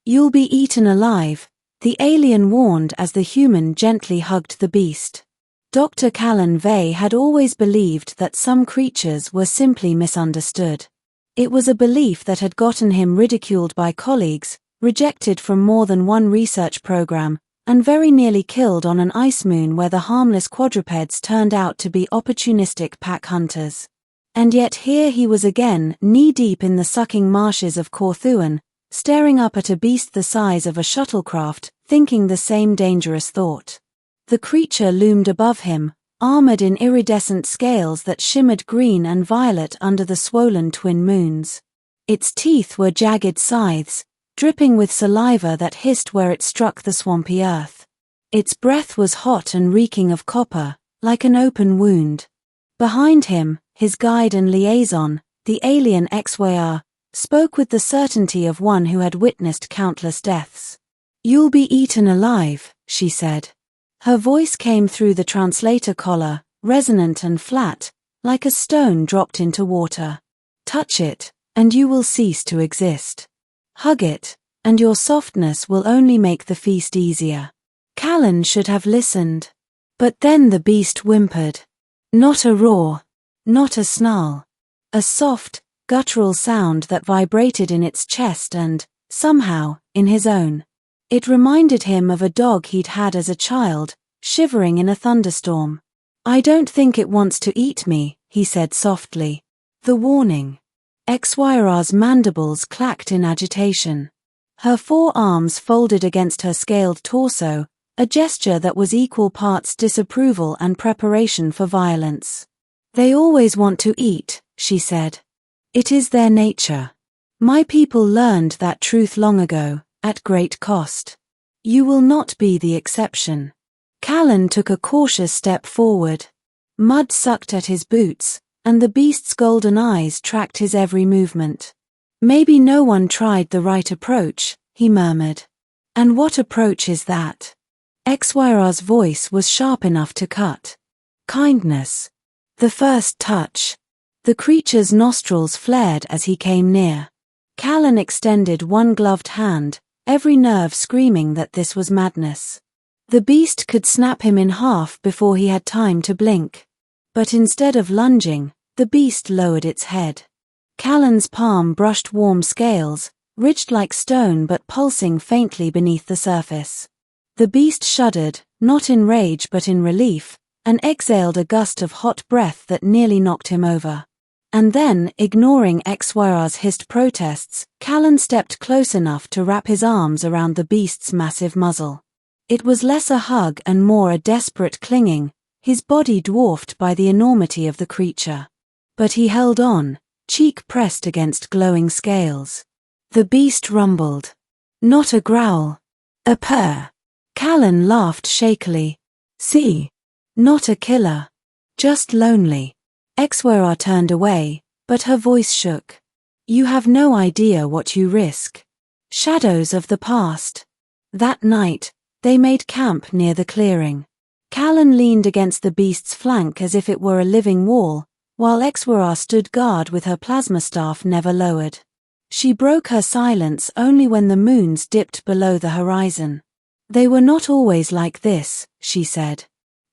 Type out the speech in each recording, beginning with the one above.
"You'll be eaten alive," the alien warned as the human gently hugged the beast. Dr. Callan Vey had always believed that some creatures were simply misunderstood. It was a belief that had gotten him ridiculed by colleagues, rejected from more than one research program, and very nearly killed on an ice moon where the harmless quadrupeds turned out to be opportunistic pack hunters. And yet here he was again, knee-deep in the sucking marshes of Corthuan, staring up at a beast the size of a shuttlecraft, thinking the same dangerous thought. The creature loomed above him, armored in iridescent scales that shimmered green and violet under the swollen twin moons. Its teeth were jagged scythes, dripping with saliva that hissed where it struck the swampy earth. Its breath was hot and reeking of copper, like an open wound. Behind him, his guide and liaison, the alien XYR, spoke with the certainty of one who had witnessed countless deaths. "You'll be eaten alive," she said. Her voice came through the translator collar, resonant and flat, like a stone dropped into water. "Touch it, and you will cease to exist. Hug it, and your softness will only make the feast easier." Callan should have listened. But then the beast whimpered. Not a roar, not a snarl. A soft, guttural sound that vibrated in its chest and, somehow, in his own. It reminded him of a dog he'd had as a child, shivering in a thunderstorm. "I don't think it wants to eat me," he said softly. The warning. XYR's mandibles clacked in agitation. Her forearms folded against her scaled torso, a gesture that was equal parts disapproval and preparation for violence. "They always want to eat," she said. "It is their nature. My people learned that truth long ago, at great cost. You will not be the exception." Callan took a cautious step forward. Mud sucked at his boots, and the beast's golden eyes tracked his every movement. "Maybe no one tried the right approach," he murmured. "And what approach is that?" XYR's voice was sharp enough to cut. "Kindness. The first touch." The creature's nostrils flared as he came near. Callan extended one gloved hand, every nerve screaming that this was madness. The beast could snap him in half before he had time to blink. But instead of lunging, the beast lowered its head. Callan's palm brushed warm scales, ridged like stone but pulsing faintly beneath the surface. The beast shuddered, not in rage but in relief, and exhaled a gust of hot breath that nearly knocked him over. And then, ignoring XYR's hissed protests, Callan stepped close enough to wrap his arms around the beast's massive muzzle. It was less a hug and more a desperate clinging, his body dwarfed by the enormity of the creature. But he held on, cheek pressed against glowing scales. The beast rumbled. Not a growl. A purr. Callan laughed shakily. "See? Not a killer. Just lonely." XYR turned away, but her voice shook. "You have no idea what you risk." Shadows of the past. That night, they made camp near the clearing. Callan leaned against the beast's flank as if it were a living wall, while XYR stood guard with her plasma staff never lowered. She broke her silence only when the moons dipped below the horizon. "They were not always like this," she said.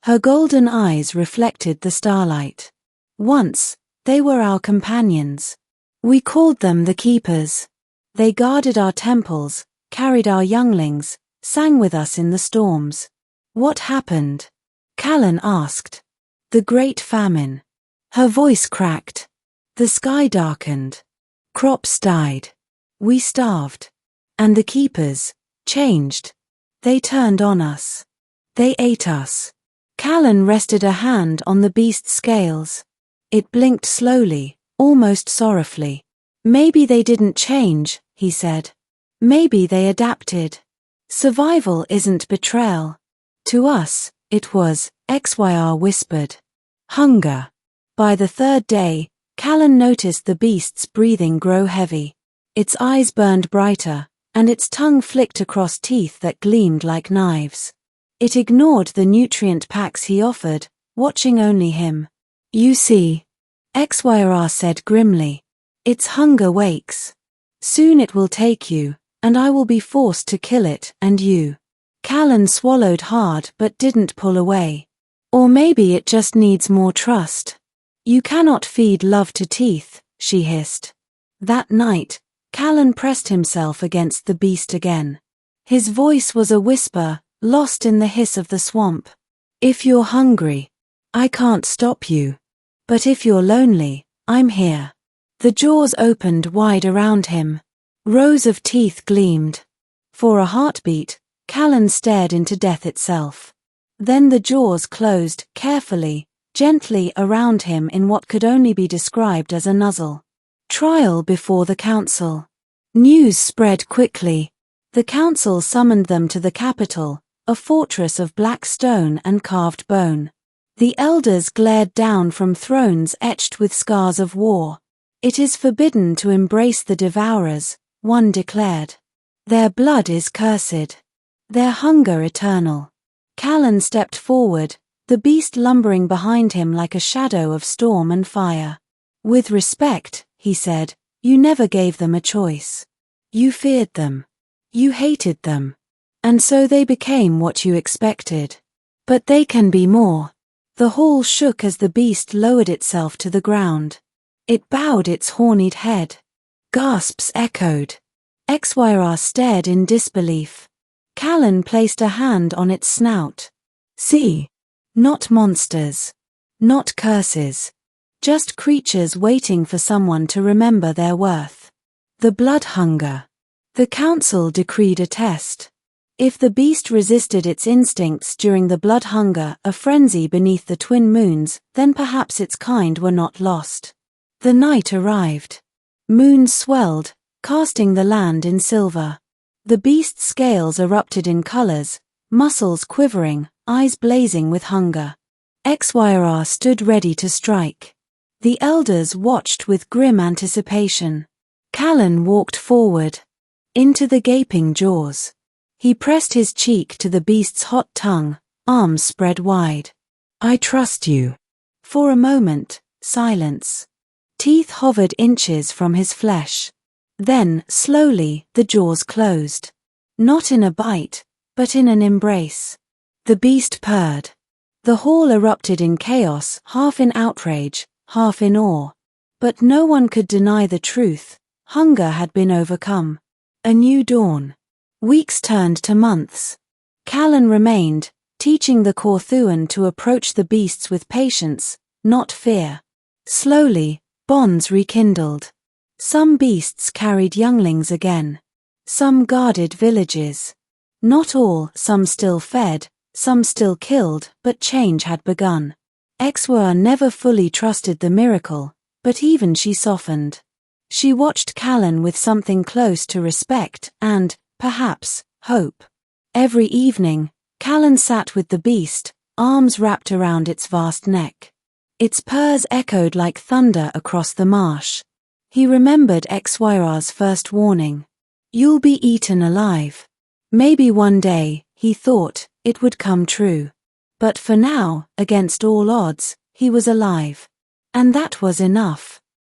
Her golden eyes reflected the starlight. "Once, they were our companions. We called them the keepers. They guarded our temples, carried our younglings, sang with us in the storms." "What happened?" Callan asked. "The Great Famine." Her voice cracked. "The sky darkened. Crops died. We starved. And the keepers changed. They turned on us. They ate us." Callan rested a hand on the beast's scales. It blinked slowly, almost sorrowfully. "Maybe they didn't change," he said. "Maybe they adapted. Survival isn't betrayal. To us, it was," XYR whispered. "Hunger." By the third day, Callan noticed the beast's breathing grow heavy. Its eyes burned brighter, and its tongue flicked across teeth that gleamed like knives. It ignored the nutrient packs he offered, watching only him. "You see," XYR said grimly, "its hunger wakes. Soon it will take you, and I will be forced to kill it and you. Callan swallowed hard but didn't pull away. Or maybe it just needs more trust. You cannot feed love to teeth, she hissed. That night, Callan pressed himself against the beast again. His voice was a whisper, lost in the hiss of the swamp. If you're hungry, I can't stop you. But if you're lonely, I'm here. The jaws opened wide around him. Rows of teeth gleamed. For a heartbeat, Callan stared into death itself. Then the jaws closed, carefully, gently around him in what could only be described as a nuzzle. Trial before the council. News spread quickly. The council summoned them to the capital, a fortress of black stone and carved bone. The elders glared down from thrones etched with scars of war. It is forbidden to embrace the devourers, one declared. Their blood is cursed. Their hunger eternal. Callan stepped forward, the beast lumbering behind him like a shadow of storm and fire. With respect, he said, you never gave them a choice. You feared them. You hated them. And so they became what you expected. But they can be more. The hall shook as the beast lowered itself to the ground. It bowed its horned head. Gasps echoed. XYR stared in disbelief. Callan placed a hand on its snout. See. Not monsters. Not curses. Just creatures waiting for someone to remember their worth. The blood hunger. The council decreed a test. If the beast resisted its instincts during the blood hunger, a frenzy beneath the twin moons, then perhaps its kind were not lost. The night arrived. Moons swelled, casting the land in silver. The beast's scales erupted in colors, muscles quivering, eyes blazing with hunger. XYR stood ready to strike. The elders watched with grim anticipation. Callan walked forward. Into the gaping jaws. He pressed his cheek to the beast's hot tongue, arms spread wide. I trust you. For a moment, silence. Teeth hovered inches from his flesh. Then, slowly, the jaws closed. Not in a bite, but in an embrace. The beast purred. The hall erupted in chaos, half in outrage, half in awe. But no one could deny the truth. Hunger had been overcome. A new dawn. Weeks turned to months. Callan remained, teaching the Corthuan to approach the beasts with patience, not fear. Slowly, bonds rekindled. Some beasts carried younglings again. Some guarded villages. Not all, some still fed, some still killed, but change had begun. XYR never fully trusted the miracle, but even she softened. She watched Callan with something close to respect and, perhaps, hope. Every evening, Callan sat with the beast, arms wrapped around its vast neck. Its purrs echoed like thunder across the marsh. He remembered XYR's first warning. You'll be eaten alive. Maybe one day, he thought, it would come true. But for now, against all odds, he was alive. And that was enough.